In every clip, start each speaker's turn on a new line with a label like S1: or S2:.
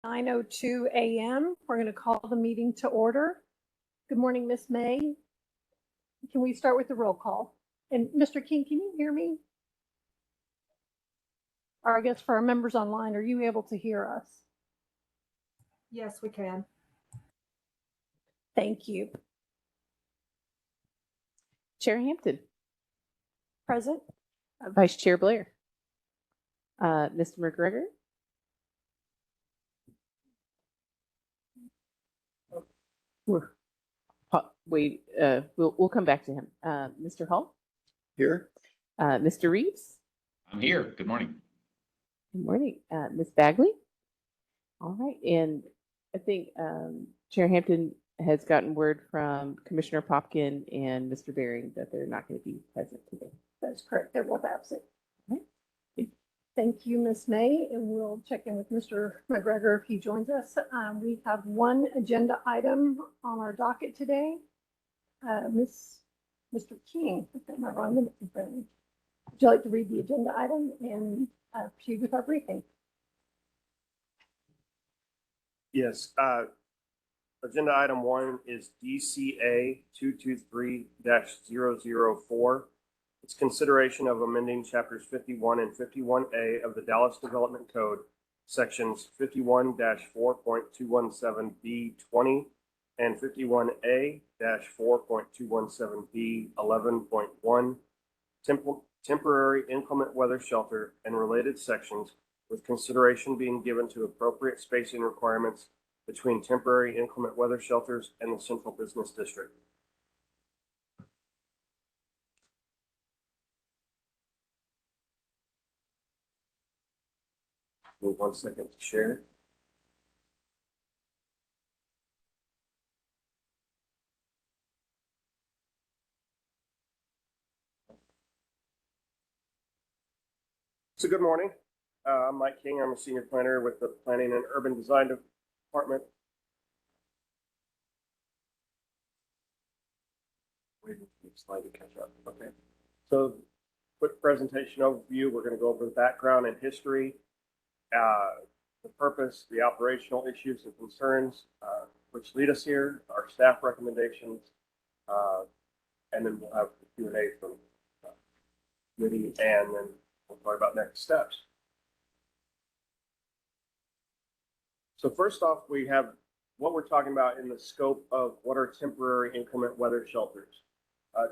S1: 9:02 a.m. We're going to call the meeting to order. Good morning, Miss May. Can we start with the roll call? And Mr. King, can you hear me? Or I guess for our members online, are you able to hear us?
S2: Yes, we can.
S1: Thank you.
S3: Chair Hampton.
S1: Present.
S3: Vice Chair Blair. Mr. McGregor. We'll come back to him. Mr. Hall.
S4: Here.
S3: Mr. Reeves.
S4: I'm here. Good morning.
S3: Good morning. Ms. Bagley. All right. And I think Chair Hampton has gotten word from Commissioner Popkin and Mr. Bering that they're not going to be present today.
S1: That's correct. They're both absent.
S3: Okay.
S1: Thank you, Ms. May, and we'll check in with Mr. McGregor if he joins us. We have one agenda item on our docket today. Mr. King, I've got my wrong minute in front of me. Would you like to read the agenda item and proceed with our briefing?
S5: Yes. Agenda item 1 is DCA 223-004. It's consideration of amending chapters 51 and 51A of the Dallas Development Code, sections 51-4.217B20 and 51A-4.217B11.1, temporary inclement weather shelter and related sections, with consideration being given to appropriate spacing requirements between temporary inclement weather shelters and the Central Business District. Move 1 second to share. So good morning. I'm Mike King. I'm a senior planner with the Planning and Urban Design Department. Waiting for the slide to catch up. Okay. So quick presentation overview. We're going to go over the background and history, the purpose, the operational issues and concerns which lead us here, our staff recommendations, and then we'll have the Q&A from committee, and then we'll talk about next steps. So first off, we have what we're talking about in the scope of what are temporary inclement weather shelters.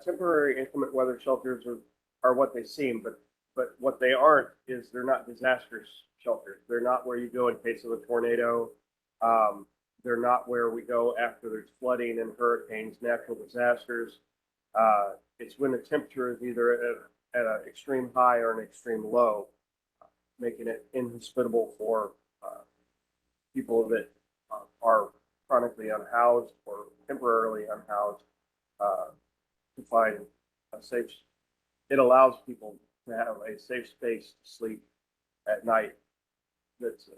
S5: Temporary inclement weather shelters are what they seem, but what they aren't is they're not disaster shelters. They're not where you go in case of a tornado. They're not where we go after there's flooding and hurricanes, natural disasters. It's when the temperature is either at an extreme high or an extreme low, making it inhospitable for people that are chronically unhoused or temporarily unhoused to find a safe. It allows people to have a safe space to sleep at night that's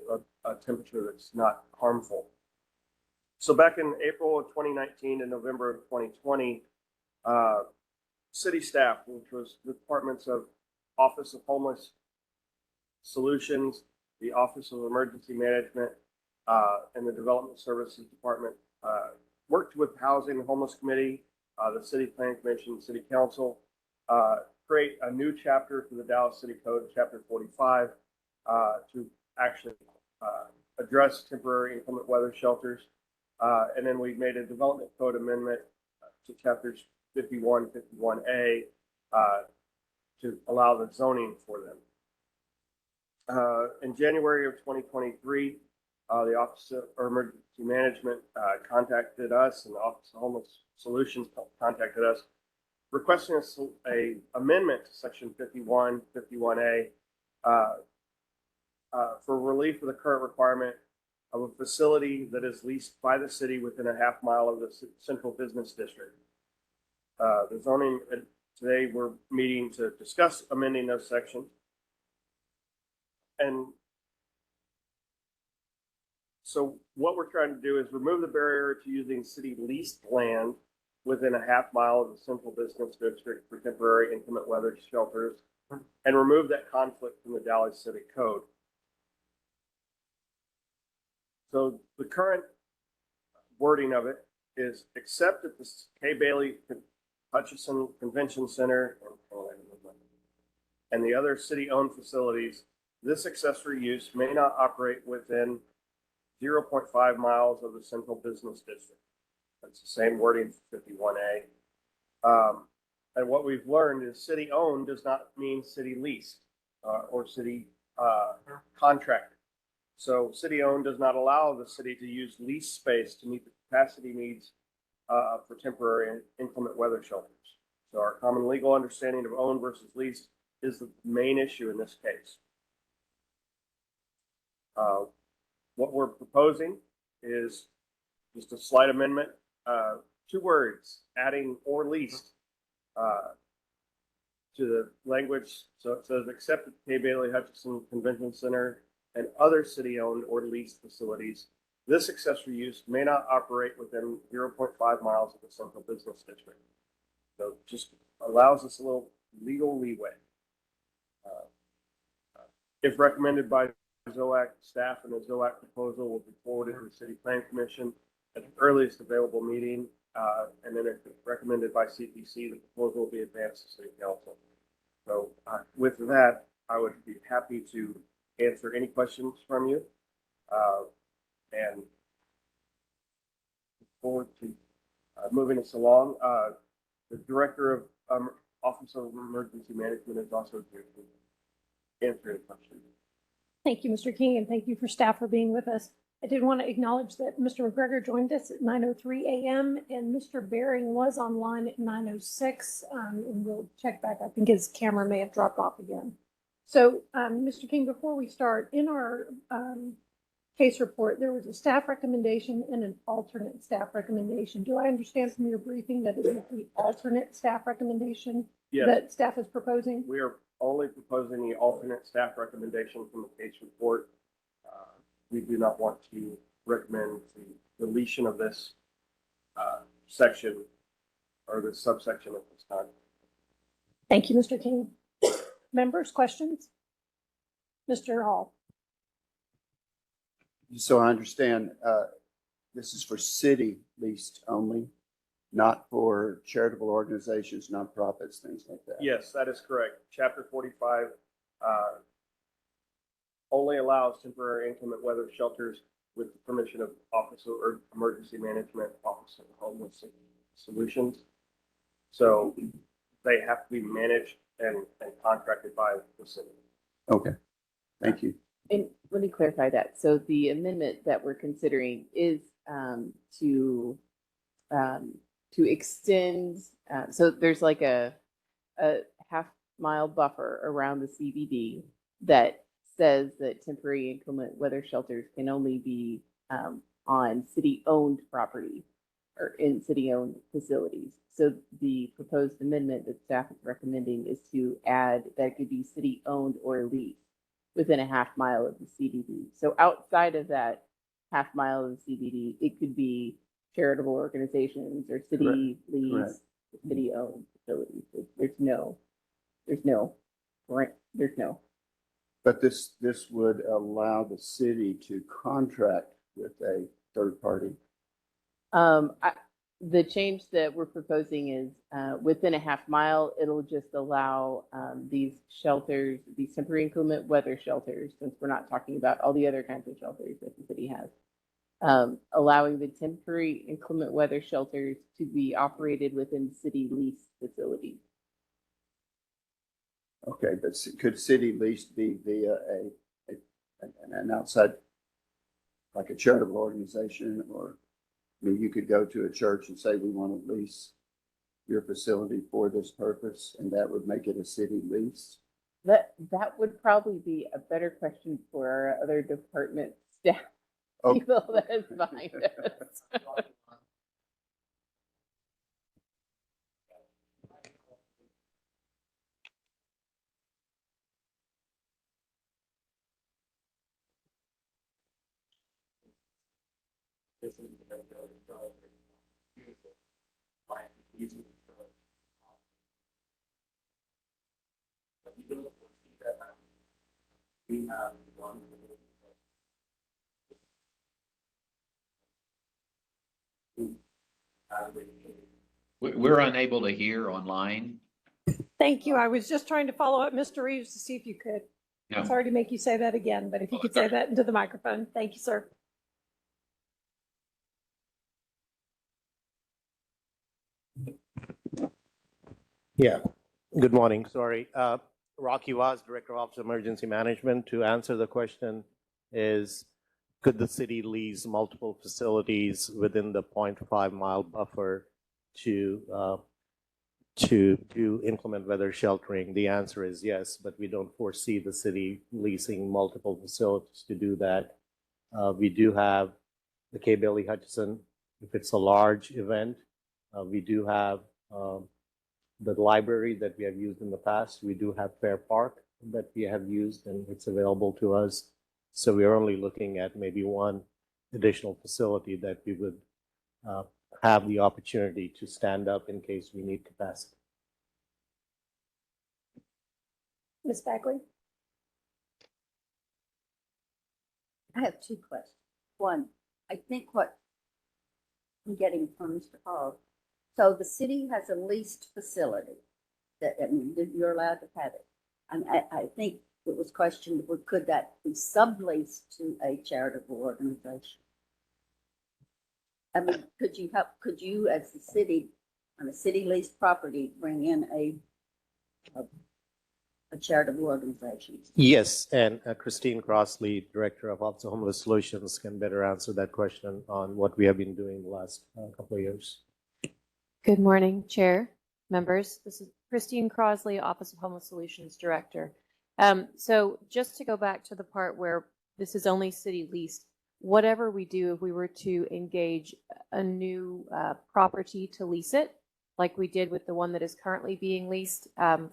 S5: a temperature that's not harmful. So back in April of 2019 and November of 2020, city staff, which was the departments of Office of Homeless Solutions, the Office of Emergency Management, and the Development Services Department, worked with Housing and Homeless Committee, the City Planning Commission, City Council, create a new chapter for the Dallas City Code, Chapter 45, to actually address temporary inclement weather shelters. And then we made a development code amendment to chapters 51, 51A to allow the zoning for them. In January of 2023, the Office of Emergency Management contacted us, and the Office of Homeless Solutions contacted us, requesting a amendment to Section 51, 51A for relief of the current requirement of a facility that is leased by the city within a half mile of the Central Business District. The zoning, today we're meeting to discuss amending those sections. And so what we're trying to do is remove the barrier to using city leased land within a half mile of the Central Business District for temporary inclement weather shelters, and remove that conflict from the Dallas City Code. So the current wording of it is except at the Kay Bailey Hutchison Convention Center and the other city-owned facilities, this accessory use may not operate within 0.5 miles of the central business district. That's the same wording for 51A. And what we've learned is city-owned does not mean city leased or city contracted. So city-owned does not allow the city to use lease space to meet the capacity needs for temporary and inclement weather shelters. So our common legal understanding of owned versus leased is the main issue in this case. What we're proposing is just a slight amendment, 2 words, adding or leased to the language. So it says, except at the Kay Bailey Hutchison Convention Center and other city-owned or leased facilities, this accessory use may not operate within 0.5 miles of the central business district. So just allows us a little legal leeway. If recommended by ZOAC staff, and the ZOAC proposal will be forwarded to the City Plan Commission at the earliest available meeting. And then if recommended by CPC, the proposal will be advanced to City Council. So with that, I would be happy to answer any questions from you. And look forward to moving us along. The Director of Office of Emergency Management is also here to answer any questions.
S1: Thank you, Mr. King, and thank you for staff for being with us. I did want to acknowledge that Mr. McGregor joined us at 9:03 a.m. and Mr. Bering was online at 9:06. And we'll check back. I think his camera may have dropped off again. So, Mr. King, before we start, in our case report, there was a staff recommendation and an alternate staff recommendation. Do I understand from your briefing that it is the alternate staff recommendation
S5: Yes.
S1: that staff is proposing?
S5: We are only proposing the alternate staff recommendation from the case report. We do not want to recommend the deletion of this section or the subsection at this time.
S1: Thank you, Mr. King. Members, questions? Mr. Hall.
S6: So I understand this is for city leased only, not for charitable organizations, nonprofits, things like that.
S5: Yes, that is correct. Chapter 45 only allows temporary inclement weather shelters with the permission of Office of Emergency Management, Office of Homeless Solutions. So they have to be managed and contracted by the city.
S6: Okay, thank you.
S3: And let me clarify that. So the amendment that we're considering is to extend. So there's like a half-mile buffer around the CBD that says that temporary inclement weather shelters can only be on city-owned property or in city-owned facilities. So the proposed amendment that staff is recommending is to add that it could be city-owned or leased within a half mile of the CBD. So outside of that half mile of the CBD, it could be charitable organizations or city leased, city-owned facilities. There's no.
S6: But this would allow the city to contract with a third party.
S3: The change that we're proposing is within a half mile, it'll just allow these shelters, these temporary inclement weather shelters, since we're not talking about all the other kinds of shelters that the city has, allowing the temporary inclement weather shelters to be operated within city lease facilities.
S6: Okay, but could city lease be via an outside, like a charitable organization, or I mean, you could go to a church and say, we want to lease your facility for this purpose, and that would make it a city lease?
S3: That would probably be a better question for our other department staff people that is behind us.
S5: We have one
S4: We're unable to hear online.
S1: Thank you. I was just trying to follow up Mr. Reeves to see if you could.
S4: No.
S1: Sorry to make you say that again, but if you could say that into the microphone. Thank you, sir.
S7: Yeah, good morning, sorry. Rocky Vaz, Director of Emergency Management. To answer the question is, could the city lease multiple facilities within the 0.5 mile buffer to do inclement weather sheltering? The answer is yes, but we don't foresee the city leasing multiple facilities to do that. We do have the K. Bailey Hutchison, if it's a large event. We do have the library that we have used in the past. We do have Fair Park that we have used, and it's available to us. So we're only looking at maybe one additional facility that we would have the opportunity to stand up in case we need capacity.
S1: Ms. Bagley?
S8: I have two questions. One, I think what I'm getting from Mr. Hall, so the city has a leased facility that, I mean, that you're allowed to have it. And I think it was questioned, well, could that be subleased to a charitable organization? I mean, could you as the city, on a city leased property, bring in a charitable organization?
S7: Yes, and Christine Crossley, Director of Office of Homeless Solutions, can better answer that question on what we have been doing the last couple of years.
S9: Good morning, Chair, members. This is Christine Crossley, Office of Homeless Solutions Director. So just to go back to the part where this is only city leased, whatever we do, if we were to engage a new property to lease it, like we did with the one that is currently being leased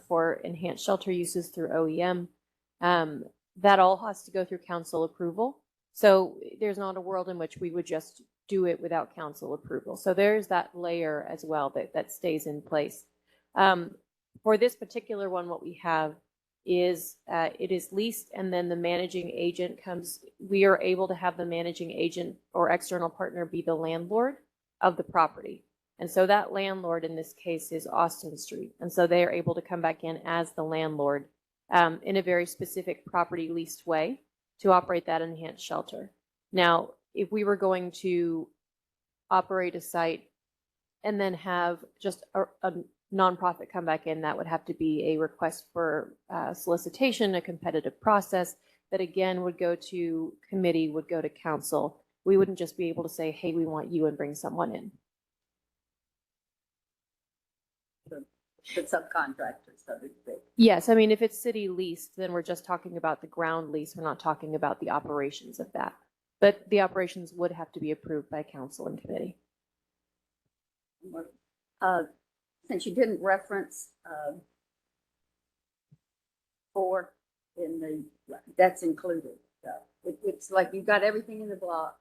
S9: for enhanced shelter uses through OEM, that all has to go through council approval. So there's not a world in which we would just do it without council approval. So there's that layer as well that stays in place. For this particular one, what we have is it is leased, and then the managing agent comes. We are able to have the managing agent or external partner be the landlord of the property. And so that landlord in this case is Austin Street. And so they are able to come back in as the landlord in a very specific property leased way to operate that enhanced shelter. Now, if we were going to operate a site and then have just a nonprofit come back in, that would have to be a request for solicitation, a competitive process that again would go to committee, would go to council. We wouldn't just be able to say, hey, we want you and bring someone in.
S8: The subcontractors, so to speak.
S9: Yes, I mean, if it's city leased, then we're just talking about the ground lease. We're not talking about the operations of that. But the operations would have to be approved by council and committee.
S8: Since you didn't reference 4 in the, that's included. So it's like you've got everything in the block,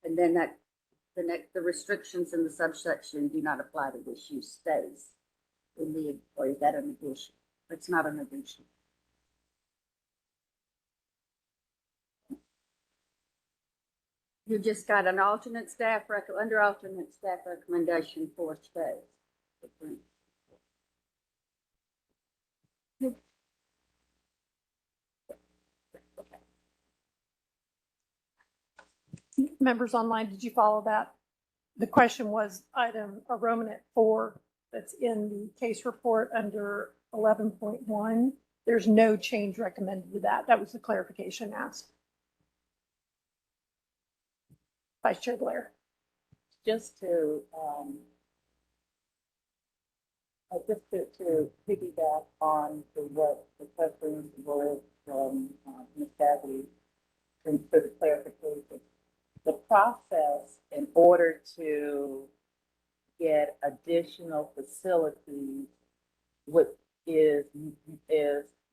S8: and then the restrictions in the subsection do not apply to this use stays in the, or is that an addition? It's not an addition. You just got an alternate staff under alternate staff recommendation for stays.
S1: Members online, did you follow that? The question was item or Romanet 4 that's in the case report under 11.1. There's no change recommended to that. That was the clarification asked. Vice Chair Blair.
S10: Just to piggyback on to what the questions were from Ms. Bagley and for the clarification. The process in order to get additional facilities is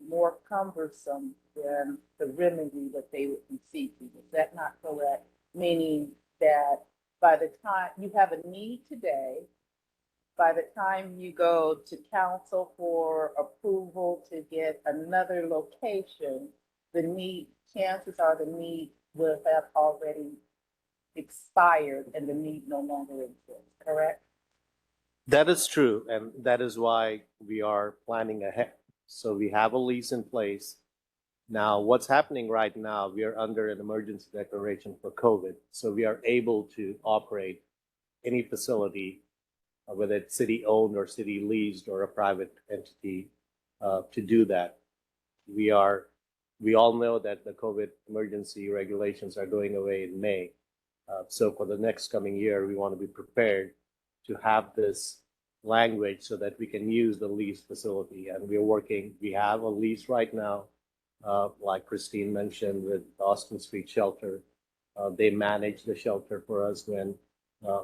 S10: more cumbersome than the remedy that they would be seeking. Is that not correct? Meaning that by the time you have a need today, by the time you go to council for approval to get another location, chances are the need will have already expired and the need no longer exists, correct?
S7: That is true, and that is why we are planning ahead. So we have a lease in place. Now, what's happening right now, we are under an emergency declaration for COVID. So we are able to operate any facility, whether it's city owned or city leased or a private entity, to do that. We all know that the COVID emergency regulations are going away in May. So for the next coming year, we want to be prepared to have this language so that we can use the lease facility. And we have a lease right now, like Christine mentioned, with Austin Street Shelter. They manage the shelter for us when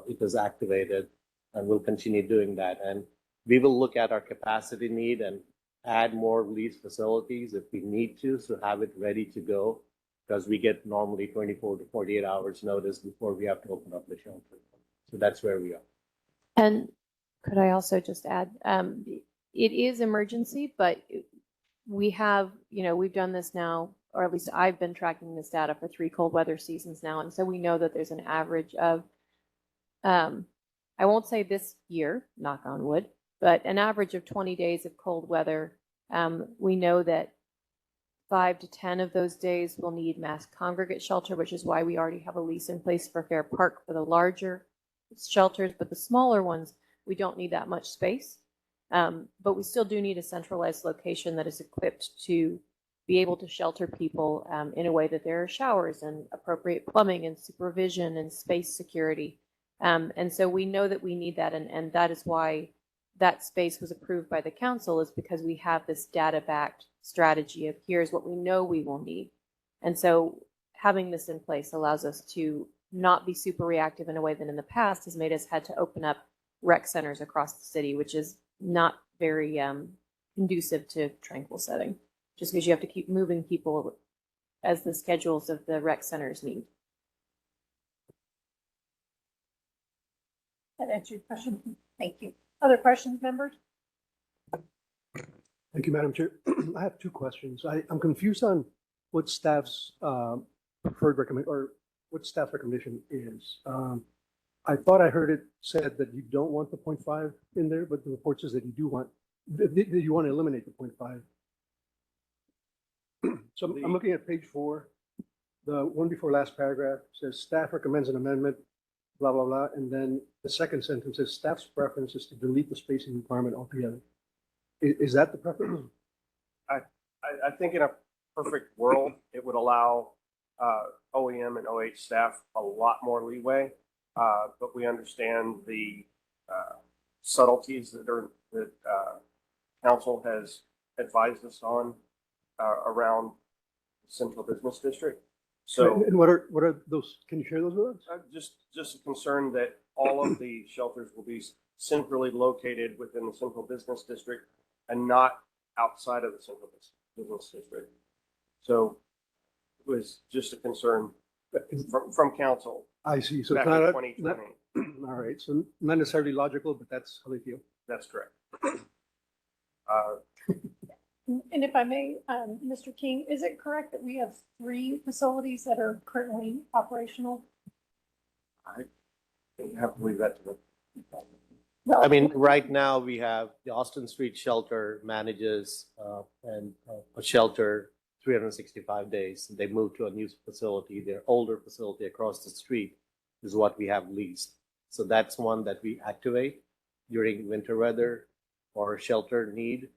S7: it is activated, and we'll continue doing that. And we will look at our capacity need and add more lease facilities if we need to, so have it ready to go, because we get normally 24 to 48 hours notice before we have to open up the shelter. So that's where we are.
S9: And could I also just add, it is emergency, but we have, we've done this now, or at least I've been tracking this data for 3 cold weather seasons now. And so we know that there's an average of, I won't say this year, knock on wood, but an average of 20 days of cold weather. We know that 5 to 10 of those days will need mass congregate shelter, which is why we already have a lease in place for Fair Park for the larger shelters, but the smaller ones, we don't need that much space. But we still do need a centralized location that is equipped to be able to shelter people in a way that there are showers and appropriate plumbing and supervision and space security. And so we know that we need that. And that is why that space was approved by the council, is because we have this data-backed strategy of here's what we know we will need. And so having this in place allows us to not be super reactive in a way that in the past has made us had to open up rec centers across the city, which is not very conducive to tranquil setting, just because you have to keep moving people as the schedules of the rec centers need.
S1: That answers your question.
S8: Thank you.
S1: Other questions, members?
S11: Thank you, Madam Chair. I have 2 questions. I'm confused on what staff's preferred recommend, or what staff's recommendation is. I thought I heard it said that you don't want the 0.5 in there, but the report says that you do want, that you want to eliminate the 0.5. So I'm looking at page 4. The one before last paragraph says staff recommends an amendment, blah, blah, blah. And then the second sentence says staff's preference is to delete the spacing requirement altogether. Is that the preference?
S5: I think in a perfect world, it would allow OEM and OH staff a lot more leeway, but we understand the subtleties that council has advised us on around the central business district. So,
S11: and what are those? Can you share those with us?
S5: just a concern that all of the shelters will be centrally located within the central business district and not outside of the central business district. So it was just a concern from council.
S11: I see. So
S5: back
S11: it's
S5: in
S11: not,
S5: 2020.
S11: all right. So not necessarily logical, but that's how they feel.
S5: That's correct.
S1: And if I may, Mr. King, is it correct that we have 3 facilities that are currently operational?
S5: I have to leave that to them.
S7: I mean, right now we have the Austin Street Shelter manages a shelter 365 days. They moved to a new facility. Their older facility across the street is what we have leased. So that's one that we activate during winter weather or shelter need.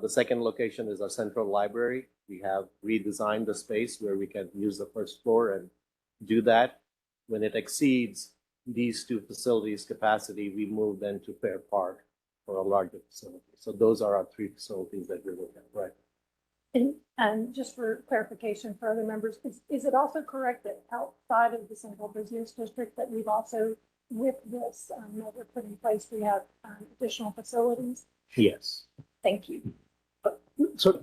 S7: The second location is our central library. We have redesigned the space where we can use the first floor and do that. When it exceeds these 2 facilities capacity, we move them to Fair Park for a larger facility. So those are our 3 facilities that we're looking at, right?
S1: And just for clarification for other members, is it also correct that outside of the central business district that we've also, with this that we're putting in place, we have additional facilities?
S7: Yes.
S1: Thank you.
S11: So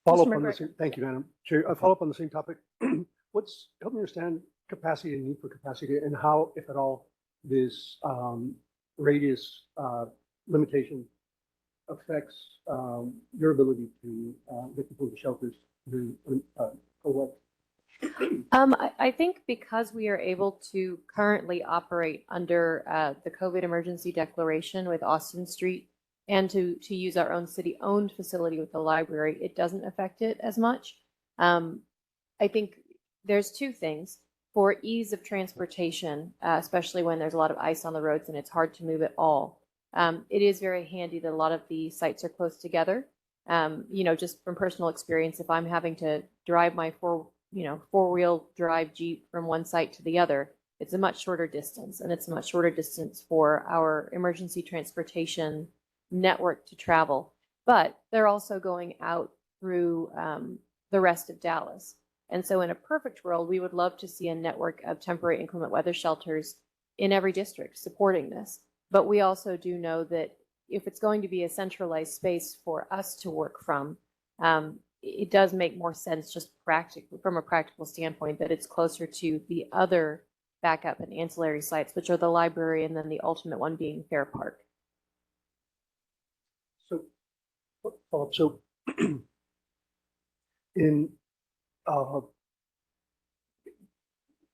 S11: follow up on the
S1: McGregor.
S11: same, thank you, Madam Chair. I follow up on the same topic. Help me understand capacity and need for capacity, and how, if at all, this radius limitation affects your ability to get people to shelters to, or what?
S9: I think because we are able to currently operate under the COVID emergency declaration with Austin Street and to use our own city-owned facility with the library, it doesn't affect it as much. I think there's two things. For ease of transportation, especially when there's a lot of ice on the roads and it's hard to move at all, it is very handy that a lot of the sites are close together. Just from personal experience, if I'm having to drive my four-wheel drive Jeep from one site to the other, it's a much shorter distance, and it's a much shorter distance for our emergency transportation network to travel. But they're also going out through the rest of Dallas. And so in a perfect world, we would love to see a network of temporary inclement weather shelters in every district supporting this. But we also do know that if it's going to be a centralized space for us to work from, it does make more sense just from a practical standpoint that it's closer to the other backup and ancillary sites, which are the library and then the ultimate one being Fair Park.
S11: So in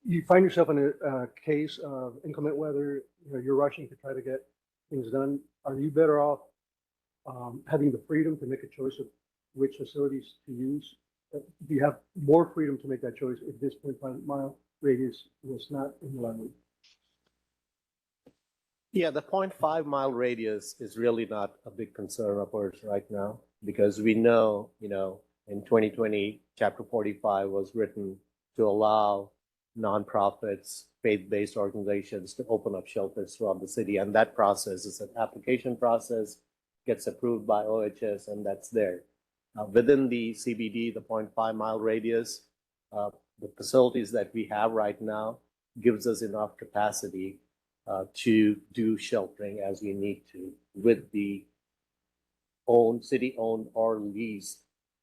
S11: you find yourself in a case of inclement weather, you're rushing to try to get things done. Are you better off having the freedom to make a choice of which facilities to use? Do you have more freedom to make that choice if this 0.5-mile radius was not in the library?
S7: Yeah, the 0.5-mile radius is really not a big concern of ours right now, because we know, in 2020, Chapter 45 was written to allow nonprofits, faith-based organizations to open up shelters throughout the city. And that process is an application process, gets approved by OHS, and that's there. Within the CBD, the 0.5-mile radius, the facilities that we have right now gives us enough capacity to do sheltering as we need to with the city-owned or leased,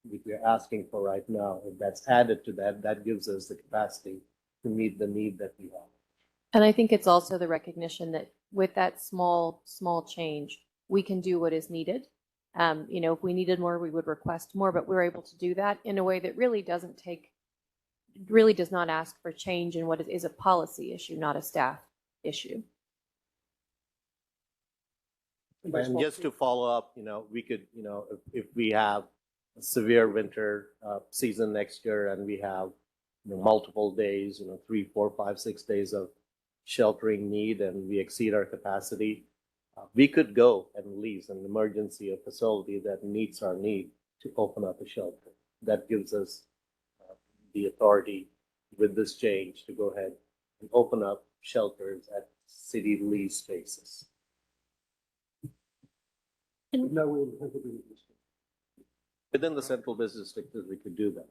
S7: which we're asking for right now. If that's added to that, that gives us the capacity to meet the need that we have.
S9: And I think it's also the recognition that with that small change, we can do what is needed. If we needed more, we would request more, but we're able to do that in a way that really does not ask for change in what is a policy issue, not a staff issue.
S7: And just to follow up, we could, if we have a severe winter season next year and we have multiple days, 3, 4, 5, 6 days of sheltering need and we exceed our capacity, we could go and lease an emergency facility that meets our need to open up a shelter. That gives us the authority with this change to go ahead and open up shelters at city lease spaces.
S11: No, we're in the Pennsylvania district.
S7: Within the central business district, we could do that.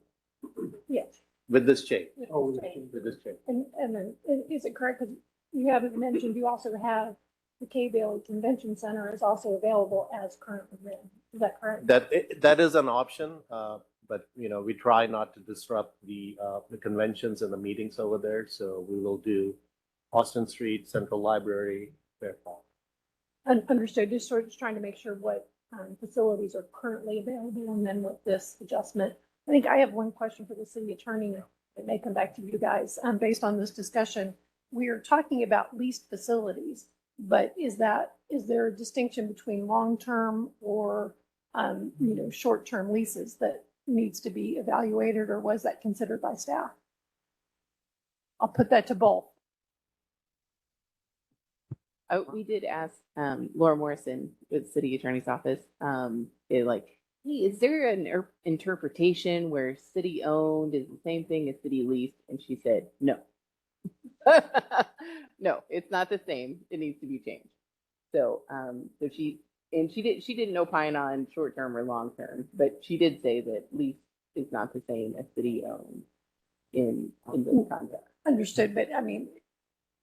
S1: Yes.
S7: With this change.
S11: Oh,
S7: With this change.
S1: And then, is it correct, because you haven't mentioned, you also have the K Bailey Convention Center is also available as currently written. Is that correct?
S7: That is an option, but we try not to disrupt the conventions and the meetings over there. So we will do Austin Street, Central Library, Fair Park.
S1: Understood. Just sort of trying to make sure what facilities are currently available, and then with this adjustment. I think I have one question for the city attorney. It may come back to you guys. Based on this discussion, we are talking about leased facilities, but is there a distinction between long-term or short-term leases that needs to be evaluated, or was that considered by staff? I'll put that to both.
S3: Oh, we did ask Laura Morrison with the city attorney's office, hey, is there an interpretation where city owned is the same thing as city leased? And she said, no. No, it's not the same. It needs to be changed. So, she didn't opine on short term or long term, but she did say that lease is not the same as city owned in this context.
S1: Understood, but I mean,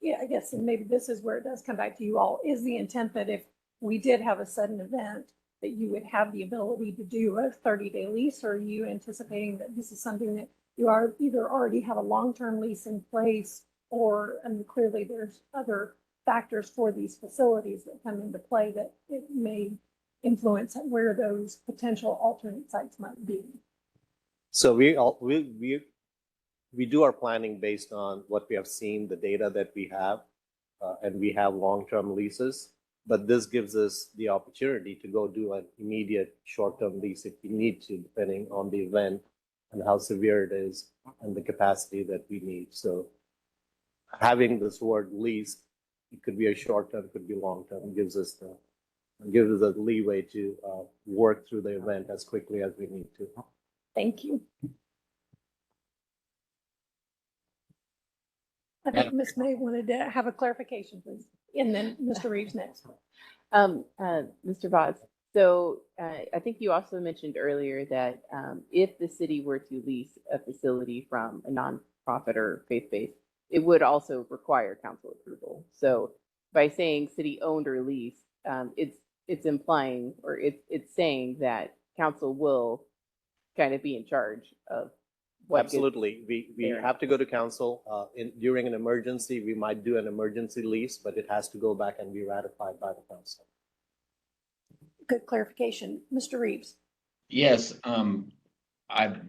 S1: yeah, I guess, and maybe this is where it does come back to you all, is the intent that if we did have a sudden event, that you would have the ability to do a 30-day lease, or are you anticipating that this is something that you are either already have a long-term lease in place, or, and clearly there's other factors for these facilities that come into play that it may influence where those potential alternate sites might be?
S7: So we we do our planning based on what we have seen, the data that we have, and we have long-term leases. But this gives us the opportunity to go do an immediate short-term lease if we need to, depending on the event and how severe it is and the capacity that we need. So having this word lease, it could be a short-term, could be long-term, gives us the leeway to work through the event as quickly as we need to.
S1: Thank you. I think Ms. May wanted to have a clarification, please. And then Mr. Reeves next.
S3: Mr. Voss, so I think you also mentioned earlier that if the city were to lease a facility from a nonprofit or faith-based, it would also require council approval. So by saying city owned or leased, it's implying, or it's saying that council will kind of be in charge of what gets
S7: Absolutely. We
S3: there.
S7: have to go to council. During an emergency, we might do an emergency lease, but it has to go back and be ratified by the council.
S1: Good clarification. Mr. Reeves.
S4: Yes,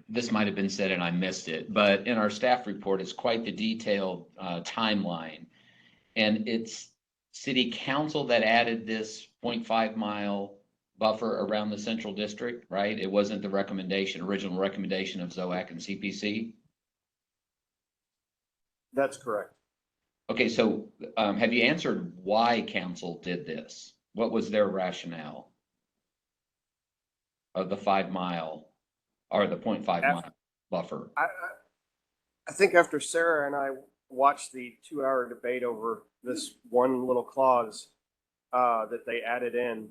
S4: this might have been said and I missed it, but in our staff report, it's quite the detailed timeline. And it's city council that added this 0.5 mile buffer around the central district, right? It wasn't the original recommendation of ZOAC and CPC.
S5: That's correct.
S4: Okay, so have you answered why council did this? What was their rationale of the 5 mile or the 0.5 mile buffer?
S5: I think after Sarah and I watched the 2-hour debate over this one little clause that they added in,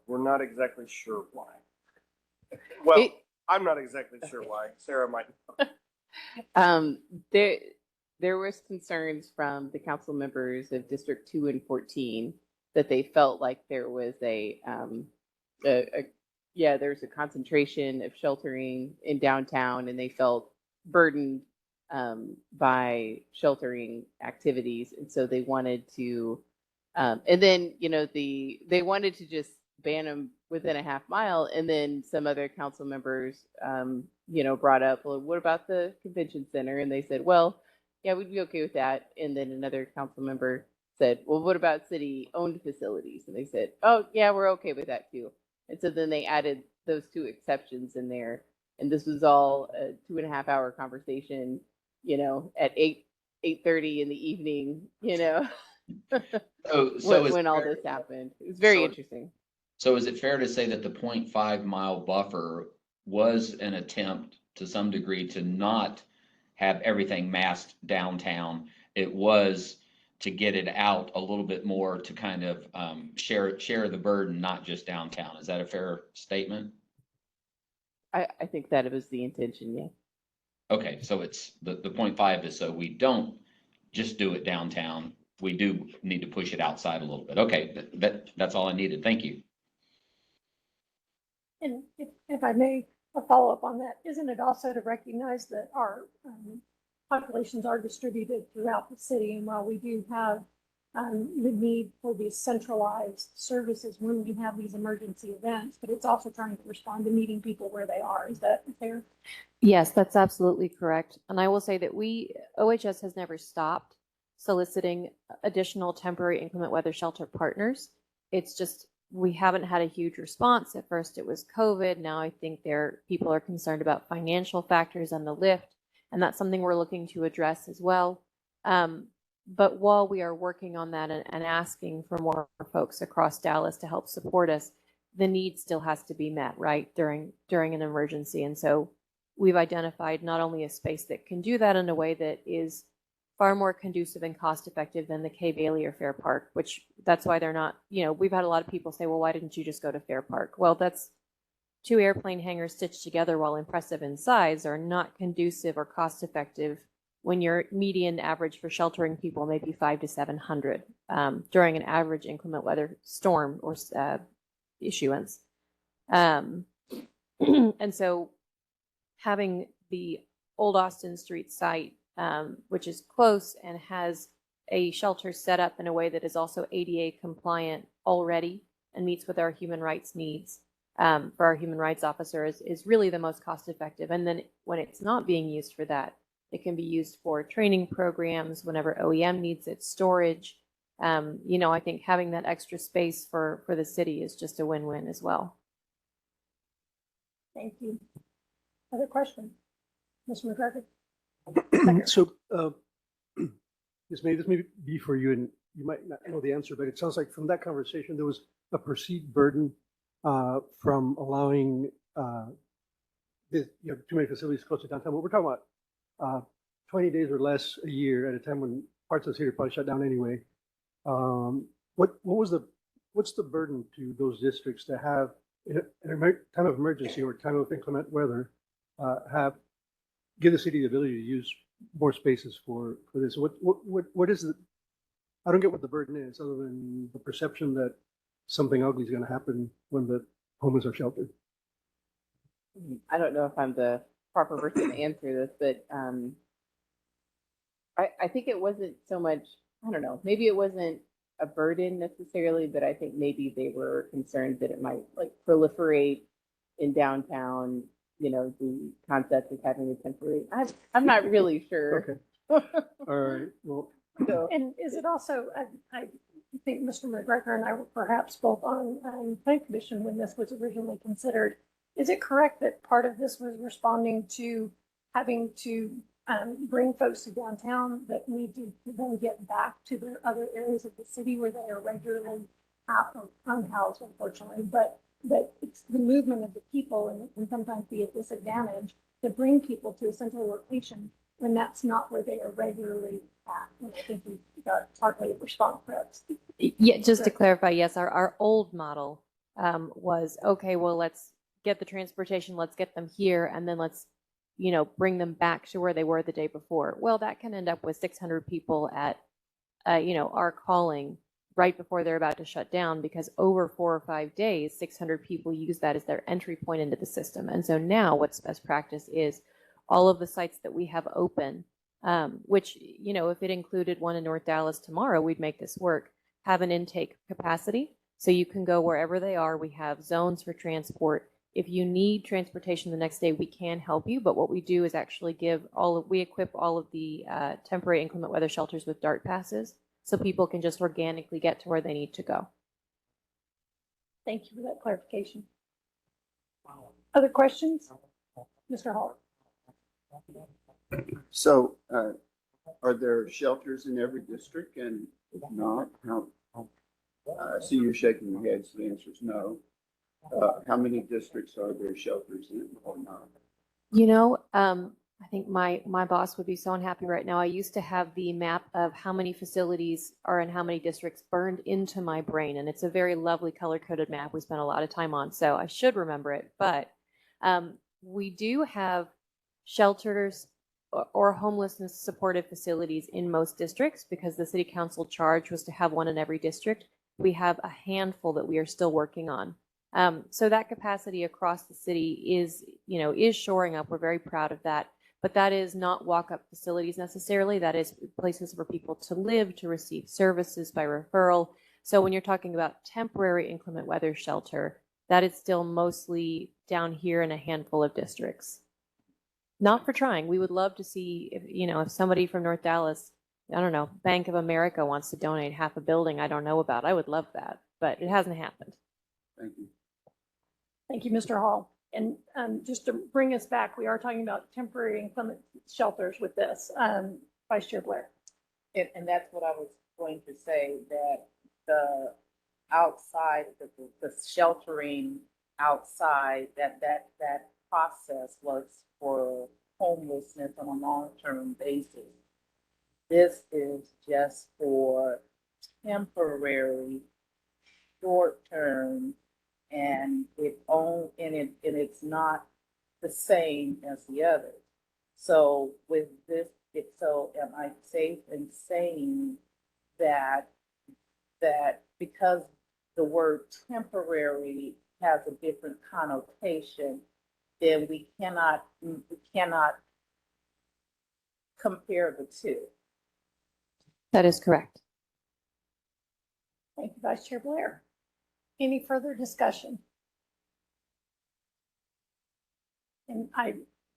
S5: we're not exactly sure why. Well, I'm not exactly sure why. Sarah might know.
S3: There was concerns from the council members of District 2 and 14 that they felt like there was there's a concentration of sheltering in downtown, and they felt burdened by sheltering activities, and so they wanted to, and then they wanted to just ban them within a half mile, and then some other council members, brought up, well, what about the convention center? And they said, well, yeah, we'd be okay with that. And then another council member said, well, what about city-owned facilities? And they said, oh, yeah, we're okay with that too. And so then they added those two exceptions in there. And this was all a 2.5-hour conversation, at 8:30 in the evening, when all this happened. It was very interesting.
S4: So is it fair to say that the 0.5 mile buffer was an attempt to some degree to not have everything massed downtown? It was to get it out a little bit more to kind of share the burden, not just downtown. Is that a fair statement?
S3: I think that it was the intention, yeah.
S4: Okay, so it's the 0.5 is so we don't just do it downtown. We do need to push it outside a little bit. Okay, that's all I needed. Thank you.
S1: And if I may, a follow-up on that, isn't it also to recognize that our populations are distributed throughout the city, and while we do have the need for these centralized services when we have these emergency events, but it's also trying to respond to meeting people where they are. Is that fair?
S9: Yes, that's absolutely correct. And I will say that OHS has never stopped soliciting additional temporary inclement weather shelter partners. It's just, we haven't had a huge response. At first it was COVID. Now I think people are concerned about financial factors and the lift. And that's something we're looking to address as well. But while we are working on that and asking for more folks across Dallas to help support us, the need still has to be met, right, during an emergency. And so we've identified not only a space that can do that in a way that is far more conducive and cost effective than the Kay Bailey or Fair Park, which that's why they're not, we've had a lot of people say, well, why didn't you just go to Fair Park? Well, that's 2 airplane hangars stitched together, while impressive in size, are not conducive or cost effective when your median average for sheltering people may be 500 to 700 during an average inclement weather storm or issuance. And so having the Old Austin Street site, which is close and has a shelter set up in a way that is also ADA compliant already and meets with our human rights needs for our human rights officer is really the most cost effective. And then when it's not being used for that, It can be used for training programs whenever OEM needs it, storage. I think having that extra space for the city is just a win-win as well.
S1: Thank you. Other questions? Mr. McGregor?
S11: So, this may be for you, and you might not know the answer, but it sounds like from that conversation, there was a perceived burden from allowing too many facilities close to downtown. But we're talking about 20 days or less a year at a time when parts of the city are probably shut down anyway. What's the burden to those districts to have in a time of emergency or time of inclement weather, give the city the ability to use more spaces for this? What is it? I don't get what the burden is, other than the perception that something ugly is going to happen when the homeless are sheltered.
S3: I don't know if I'm the proper person to answer this, but I think it wasn't so much, I don't know, maybe it wasn't a burden necessarily, but I think maybe they were concerned that it might like proliferate in downtown, the concept of having a temporary, I'm not really sure.
S11: Okay. All right. Well,
S3: So,
S1: And is it also, I think Mr. McGregor and I were perhaps both on Plan Commission when this was originally considered. Is it correct that part of this was responding to having to bring folks to downtown that need to then get back to the other areas of the city where they are regularly unhoused, unfortunately, but it's the movement of the people, and it can sometimes be a disadvantage to bring people to a central location when that's not where they are regularly at. And I think we got partly a response, perhaps.
S9: Yeah, just to clarify, yes, our old model was, okay, well, let's get the transportation, let's get them here, and then let's, bring them back to where they were the day before. Well, that can end up with 600 people at, our calling right before they're about to shut down, because over 4 or 5 days, 600 people use that as their entry point into the system. And so now what's best practice is all of the sites that we have open, which, if it included one in North Dallas tomorrow, we'd make this work, have an intake capacity. So you can go wherever they are. We have zones for transport. If you need transportation the next day, we can help you. But what we do is actually we equip all of the temporary inclement weather shelters with DART passes, so people can just organically get to where they need to go.
S1: Thank you for that clarification. Other questions? Mr. Hall?
S6: So, are there shelters in every district? And if not, how? I see you shaking your head, so the answer is no. How many districts are there shelters in or not?
S9: I think my boss would be so unhappy right now. I used to have the map of how many facilities are in how many districts burned into my brain, and it's a very lovely color-coded map we spent a lot of time on, so I should remember it. But we do have shelters or homelessness supportive facilities in most districts, because the city council charge was to have one in every district. We have a handful that we are still working on. So that capacity across the city is shoring up. We're very proud of that. But that is not walk-up facilities necessarily. That is places for people to live, to receive services by referral. So when you're talking about temporary inclement weather shelter, that is still mostly down here in a handful of districts. Not for trying. We would love to see if somebody from North Dallas, I don't know, Bank of America wants to donate half a building I don't know about. I would love that, but it hasn't happened.
S6: Thank you.
S1: Thank you, Mr. Hall. And just to bring us back, we are talking about temporary inclement shelters with this. Vice Chair Blair.
S10: And that's what I was going to say, that the outside, the sheltering outside, that process was for homelessness on a long-term basis. This is just for temporary, short-term, and it's not the same as the others. So with this, am I safe in saying that because the word temporary has a different connotation, then we cannot compare the two?
S9: That is correct.
S1: Thank you, Vice Chair Blair. Any further discussion? And I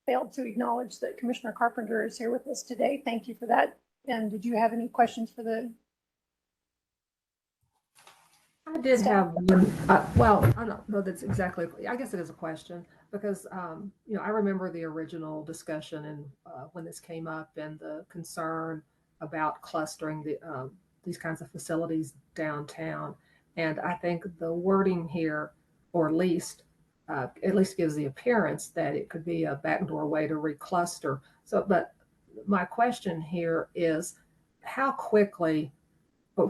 S1: failed to acknowledge that Commissioner Carpenter is here with us today. Thank you for that. And did you have any questions for the?
S2: I did have one, well, I don't know that's exactly, I guess it is a question because, I remember the original discussion and when this came up and the concern about clustering these kinds of facilities downtown. And I think the wording here, or at least gives the appearance that it could be a backdoor way to recluster. So, but my question here is how quickly how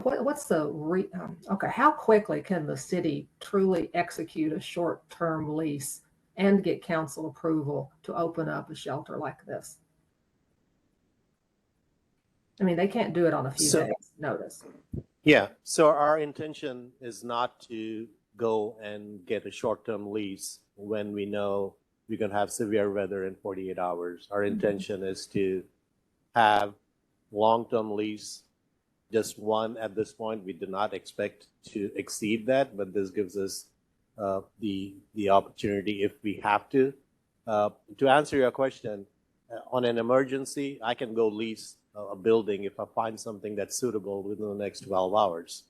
S2: quickly can the city truly execute a short-term lease and get council approval to open up a shelter like this? I mean, they can't do it on a few days' notice.
S7: Yeah, so our intention is not to go and get a short-term lease when we know we're going to have severe weather in 48 hours. Our intention is to have long-term lease, just one at this point. We do not expect to exceed that, but this gives us the opportunity if we have to. To answer your question, on an emergency, I can go lease a building if I find something that's suitable within the next 12 hours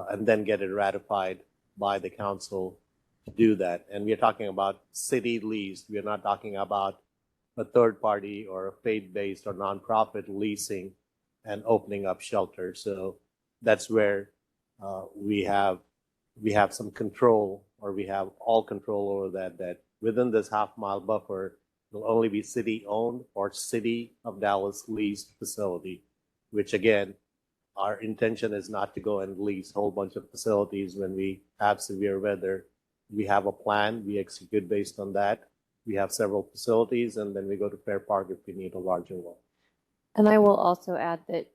S7: and then get it ratified by the council to do that. And we're talking about city lease. We're not talking about a third party or a faith-based or nonprofit leasing and opening up shelters. So that's where we have some control, or we have all control over that within this half-mile buffer will only be city-owned or City of Dallas leased facility, which again, our intention is not to go and lease a whole bunch of facilities when we have severe weather. We have a plan, we execute based on that. We have several facilities, and then we go to Fair Park if we need a larger one.
S9: And I will also add that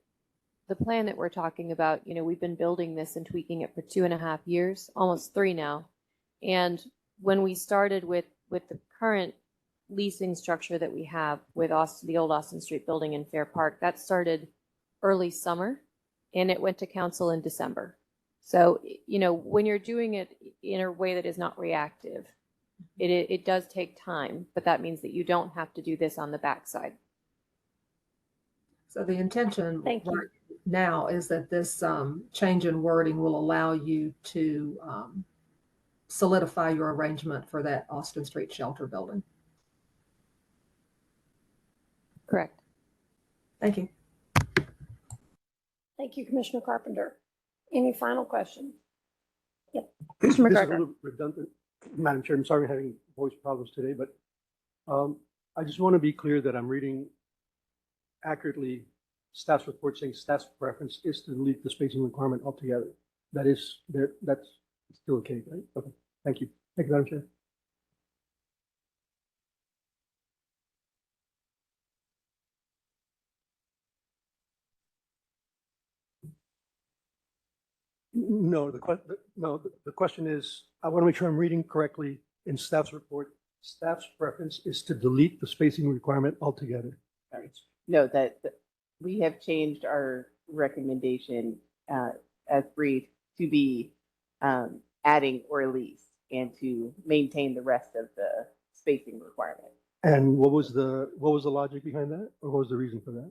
S9: the plan that we're talking about, we've been building this and tweaking it for 2.5 years, almost 3 now. And when we started with the current leasing structure that we have with the old Austin Street building in Fair Park, that started early summer and it went to council in December. So, when you're doing it in a way that is not reactive, it does take time, but that means that you don't have to do this on the backside.
S2: So the intention
S1: Thank you.
S2: right now is that this change in wording will allow you to solidify your arrangement for that Austin Street shelter building.
S9: Correct.
S2: Thank you.
S1: Thank you, Commissioner Carpenter. Any final questions? Yep.
S11: This is
S1: Commissioner
S11: a
S1: McGregor.
S11: little redundant, Madam Chair. I'm sorry I'm having voice problems today, but I just want to be clear that I'm reading accurately staff's report saying staff's preference is to delete the spacing requirement altogether. That's still okay, right? Okay, thank you. Thank you, Madam Chair. No, the question is, I want to make sure I'm reading correctly in staff's report. Staff's preference is to delete the spacing requirement altogether.
S3: No, that we have changed our recommendation as brief to be adding or lease and to maintain the rest of the spacing requirement.
S11: And what was the logic behind that, or what was the reason for that?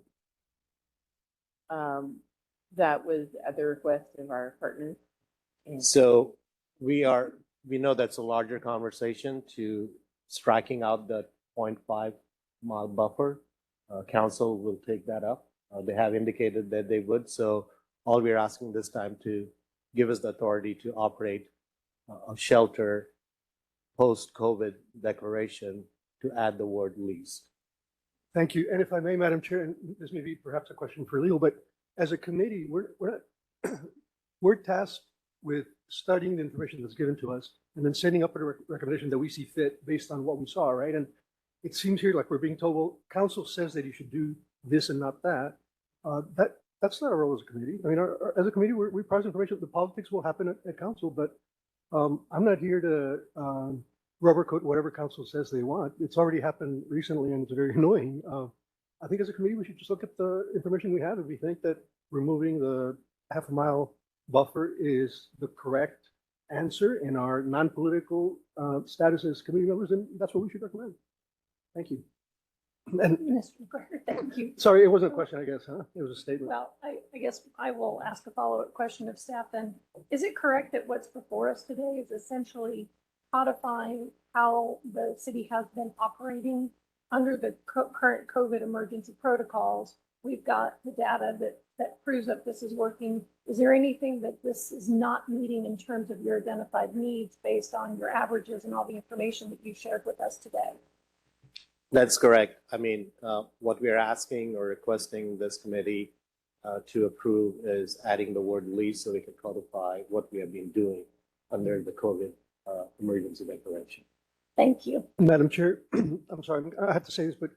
S3: That was at the request of our partners.
S7: So we know that's a larger conversation to striking out the 0.5 mile buffer. Council will take that up. They have indicated that they would. So all we're asking this time to give us the authority to operate a shelter post-COVID declaration to add the word leased.
S11: Thank you. And if I may, Madam Chair, and this may be perhaps a question for legal, but as a committee, we're tasked with studying the information that's given to us and then setting up a recommendation that we see fit based on what we saw, right? And it seems here like we're being told, well, council says that you should do this and not that. That's not our role as a committee. I mean, as a committee, we process information. The politics will happen at council, but I'm not here to rubber coat whatever council says they want. It's already happened recently, and it's very annoying. I think as a committee, we should just look at the information we have. If we think that removing the half-mile buffer is the correct answer in our non-political status as committee members, then that's what we should recommend. Thank you. And,
S1: Mr. McGregor, thank you.
S11: sorry, it wasn't a question, I guess, huh? It was a statement.
S1: Well, I guess I will ask a follow-up question of staff then. Is it correct that what's before us today is essentially codifying how the city has been operating under the current COVID emergency protocols? We've got the data that proves that this is working. Is there anything that this is not meeting in terms of your identified needs based on your averages and all the information that you shared with us today?
S7: That's correct. I mean, what we're asking or requesting this committee to approve is adding the word lease so we can codify what we have been doing under the COVID emergency declaration.
S1: Thank you.
S11: Madam Chair, I'm sorry, I have to say this, but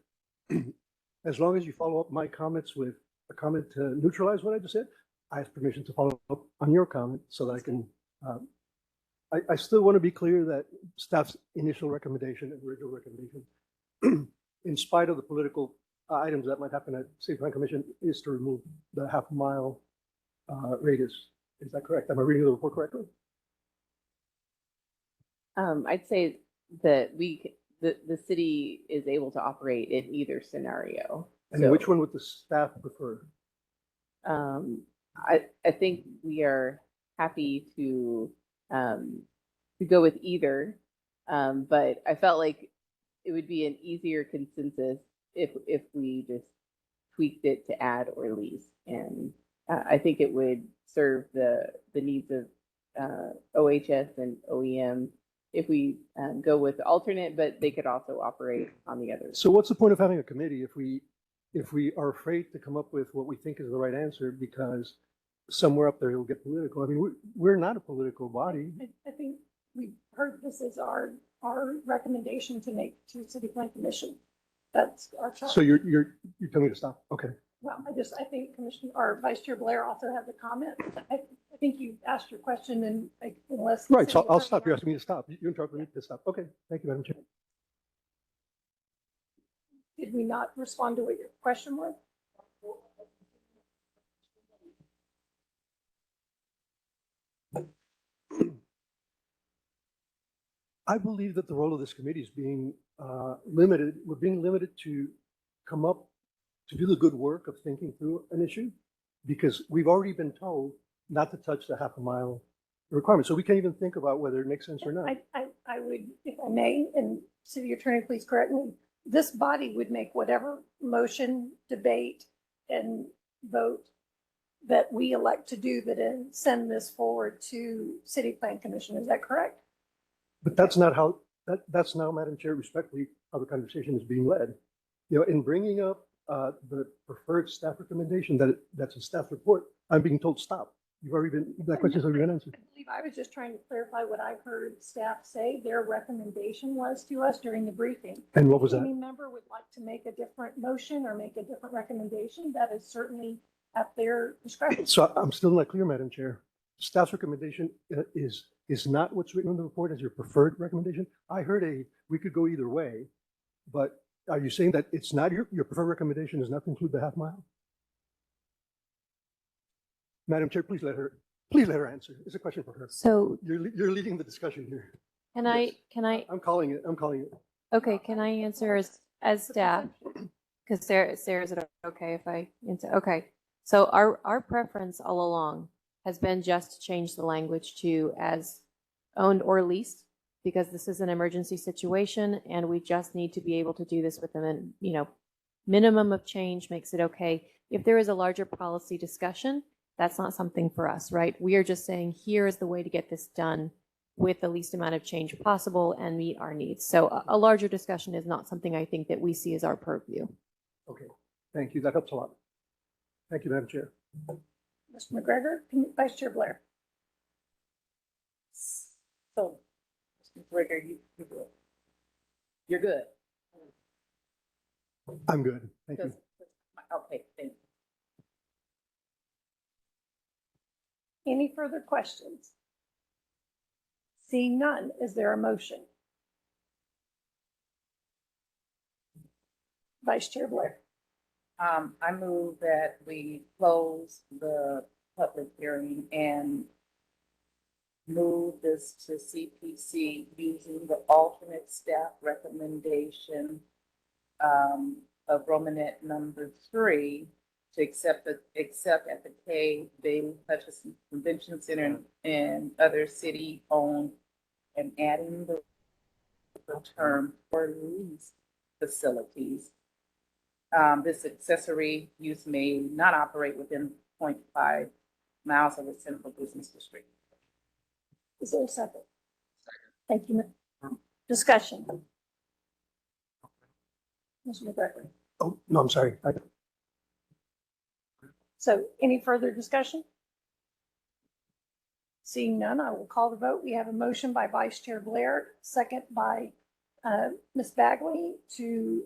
S11: as long as you follow up my comments with a comment to neutralize what I just said, I have permission to follow up on your comment so that I can, I still want to be clear that staff's initial recommendation and original recommendation, in spite of the political items that might happen at City Plan Commission, is to remove the half-mile radius. Is that correct? Am I reading the report correctly?
S3: I'd say that the city is able to operate in either scenario.
S11: And
S3: So,
S11: which one would the staff prefer?
S3: I think we are happy to go with either, but I felt like it would be an easier consensus if we just tweaked it to add or lease, and I think it would serve the needs of OHS and OEM if we go with the alternate, but they could also operate on the others.
S11: So what's the point of having a committee if we are afraid to come up with what we think is the right answer because somewhere up there it'll get political? I mean, we're not a political body.
S1: I think we heard this as our recommendation to make to City Plan Commission. That's our charge.
S11: So you're telling me to stop? Okay.
S1: Well, I think Commissioner or Vice Chair Blair also has a comment. I think you asked your question and unless.
S11: Right, so I'll stop. You're asking me to stop. You interrupted me to stop. Okay, thank you, Madam Chair.
S1: Did we not respond to what your question was?
S11: I believe that the role of this committee is being limited. We're being limited to come up, to do the good work of thinking through an issue, because we've already been told not to touch the half-a-mile requirement. So we can't even think about whether it makes sense or not.
S1: I would, if I may, and City Attorney, please correct me, this body would make whatever motion, debate, and vote that we elect to do that and send this forward to City Plan Commission. Is that correct?
S11: But that's not how, that's now, Madam Chair, respectfully, how the conversation is being led. You know, in bringing up the preferred staff recommendation, that's a staff report, I'm being told stop. You've already been, that question's already been answered.
S1: I believe I was just trying to clarify what I heard staff say their recommendation was to us during the briefing.
S11: And what was
S1: If any
S11: that?
S1: member would like to make a different motion or make a different recommendation, that is certainly at their discretion.
S11: So I'm still not clear, Madam Chair. Staff's recommendation is not what's written in the report as your preferred recommendation. I heard we could go either way, but are you saying that it's not your preferred recommendation is not to include the half mile? Madam Chair, please let her answer. It's a question for her.
S9: So
S11: You're leading the discussion here.
S9: can I,
S11: Yes. I'm calling it.
S9: okay, can I answer as staff? Because Sarah, is it okay if I answer? Okay. So our preference all along has been just to change the language to as owned or leased, because this is an emergency situation and we just need to be able to do this with a minimum of change makes it okay. If there is a larger policy discussion, that's not something for us, right? We are just saying, here is the way to get this done with the least amount of change possible and meet our needs. So a larger discussion is not something I think that we see as our purview.
S11: Okay, thank you. That helps a lot. Thank you, Madam Chair.
S1: Mr. McGregor, Vice Chair Blair.
S10: So, Mr. McGregor, you're good. You're good.
S11: I'm good. Thank you.
S10: Okay, thank you.
S1: Any further questions? Seeing none, is there a motion? Vice Chair Blair.
S10: I move that we close the public hearing and move this to CPC using the alternate staff recommendation of Romanet number 3 to accept at the K Bailey Hutchison Convention Center and other city-owned, and adding the term for lease facilities. This accessory use may not operate within 0.5 miles of a central business district.
S1: Is there a second? Thank you. Discussion. Mr. McGregor.
S11: Oh, no, I'm sorry.
S1: So any further discussion? Seeing none, I will call the vote. We have a motion by Vice Chair Blair, second by Ms. Bagley to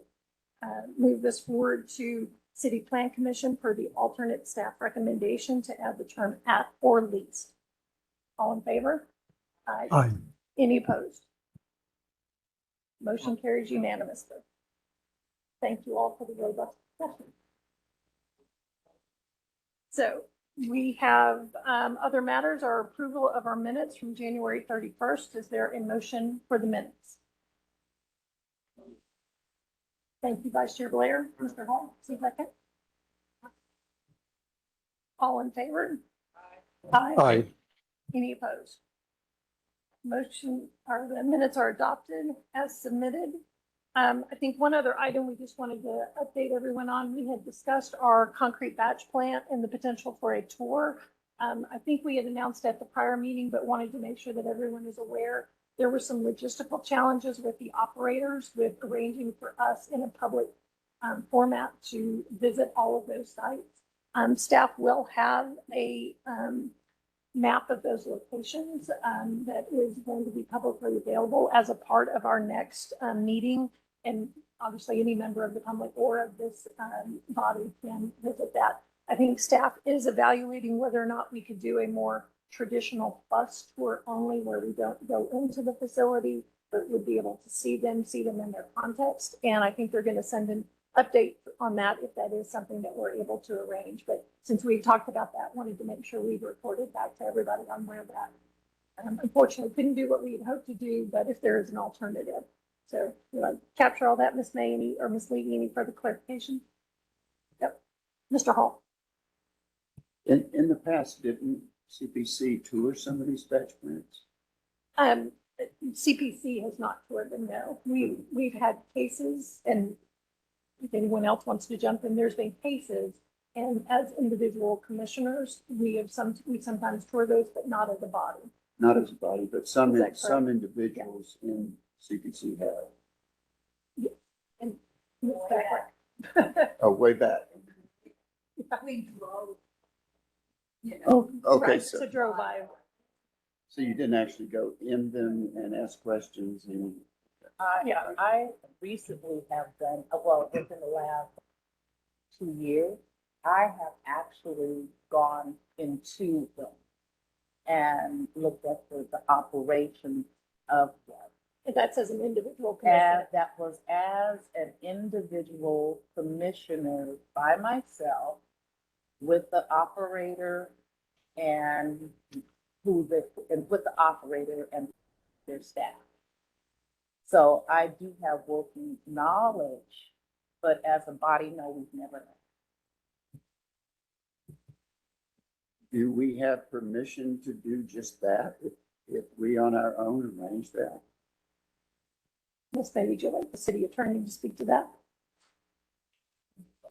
S1: move this forward to City Plan Commission per the alternate staff recommendation to add the term at or least. All in favor? Aye.
S11: Aye.
S1: Any opposed? Motion carries unanimously. Thank you all for the robust discussion. So we have other matters, our approval of our minutes from January 31st. Is there a motion for the minutes? Thank you, Vice Chair Blair. Mr. Hall, second. All in favor? Aye.
S11: Aye.
S1: Any opposed? Motion, or the minutes are adopted as submitted. I think one other item we just wanted to update everyone on, we had discussed our concrete batch plant and the potential for a tour. I think we had announced at the prior meeting, but wanted to make sure that everyone is aware. There were some logistical challenges with the operators with arranging for us in a public format to visit all of those sites. Staff will have a map of those locations that is going to be publicly available as a part of our next meeting. And obviously any member of the public or of this body can visit that. I think staff is evaluating whether or not we could do a more traditional bus tour only, where we don't go into the facility, but would be able to see them in their context. And I think they're going to send an update on that if that is something that we're able to arrange. But since we talked about that, wanted to make sure we reported back to everybody on where that. Unfortunately, couldn't do what we had hoped to do, but if there is an alternative. So you want to capture all that, Ms. May, or Ms. Lee, any further clarification? Yep. Mr. Hall.
S6: In the past, didn't CPC tour some of these batch plants?
S1: CPC has not toured them, no. We've had cases, and if anyone else wants to jump in, there's been cases, and as individual commissioners, we sometimes tour those, but not as a body.
S6: Not as a body, but some
S1: Is that correct?
S6: individuals in CPC have.
S1: Yeah. And back.
S6: Oh, way back.
S10: We drove.
S1: Oh,
S6: Okay,
S1: right,
S6: so
S1: so drove by.
S6: you didn't actually go in them and ask questions and.
S1: Yeah.
S10: I recently have done, well, within the last 2 years, I have actually gone into them and looked at the operation of them.
S1: And that's as an individual
S10: And
S1: commissioner.
S10: that was as an individual commissioner by myself with the operator and with the operator and their staff. So I do have working knowledge, but as a body, no, we've never done.
S6: Do we have permission to do just that if we on our own arrange that?
S1: Ms. May, would you like the city attorney to speak to that?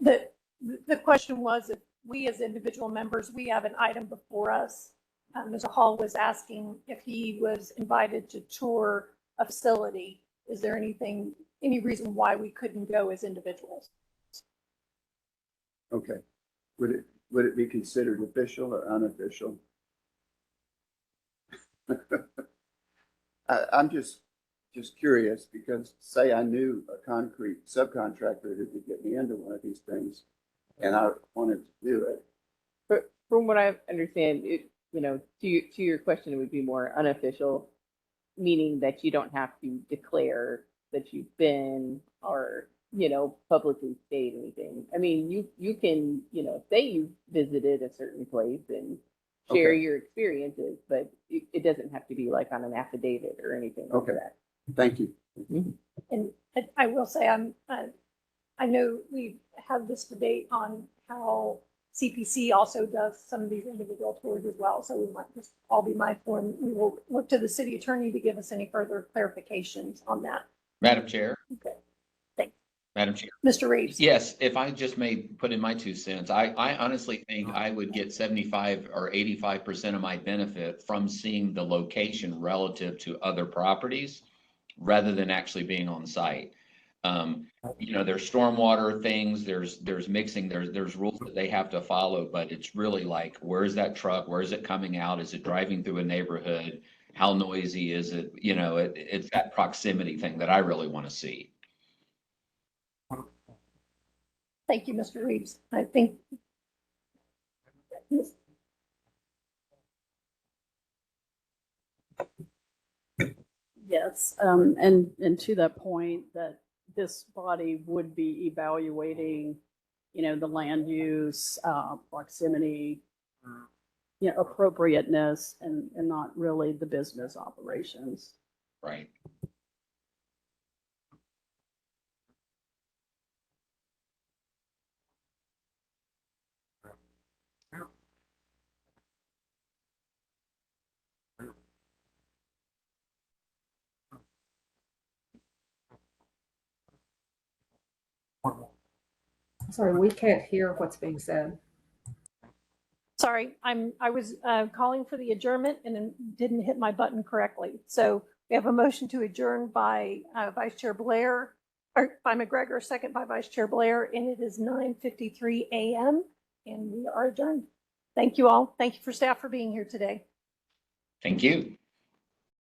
S1: The question was, if we as individual members, we have an item before us. Mr. Hall was asking if he was invited to tour a facility. Is there any reason why we couldn't go as individuals?
S6: Okay. Would it be considered official or unofficial? I'm just curious, because say I knew a concrete subcontractor who could get me into one of these things and I wanted to do it.
S3: But from what I understand, to your question, it would be more unofficial, meaning that you don't have to declare that you've been or, publicly state anything. I mean, you can, say you visited a certain place and share
S6: Okay.
S3: your experiences, but it doesn't have to be like on an affidavit or anything like
S6: Okay.
S3: that.
S6: Thank you.
S1: And I will say, I'm I know we've had this debate on how CPC also does some of these individual tours as well. So we might just all be mindful, and we will look to the city attorney to give us any further clarifications on that.
S4: Madam Chair,
S1: Okay. Thanks.
S4: Madam Chair.
S1: Mr. Reeves.
S4: Yes, if I just may put in my 2 cents, I honestly think I would get 75 or 85% of my benefit from seeing the location relative to other properties rather than actually being on site. You know, there's stormwater things, there's mixing, there's rules that they have to follow, but it's really like, where's that truck? Where's it coming out? Is it driving through a neighborhood? How noisy is it? You know, it's that proximity thing that I really want to see.
S1: Thank you, Mr. Reeves. I think.
S12: Yes, and to that point, that this body would be evaluating, the land use, proximity, appropriateness, and not really the business operations.
S4: Right.
S2: Sorry, we can't hear what's being said.
S1: Sorry, I was calling for the adjournment and then didn't hit my button correctly. So we have a motion to adjourn by Vice Chair Blair, or by McGregor, second by Vice Chair Blair, and it is 9:53 a.m. and we are adjourned. Thank you all. Thank you for staff for being here today.
S4: Thank you.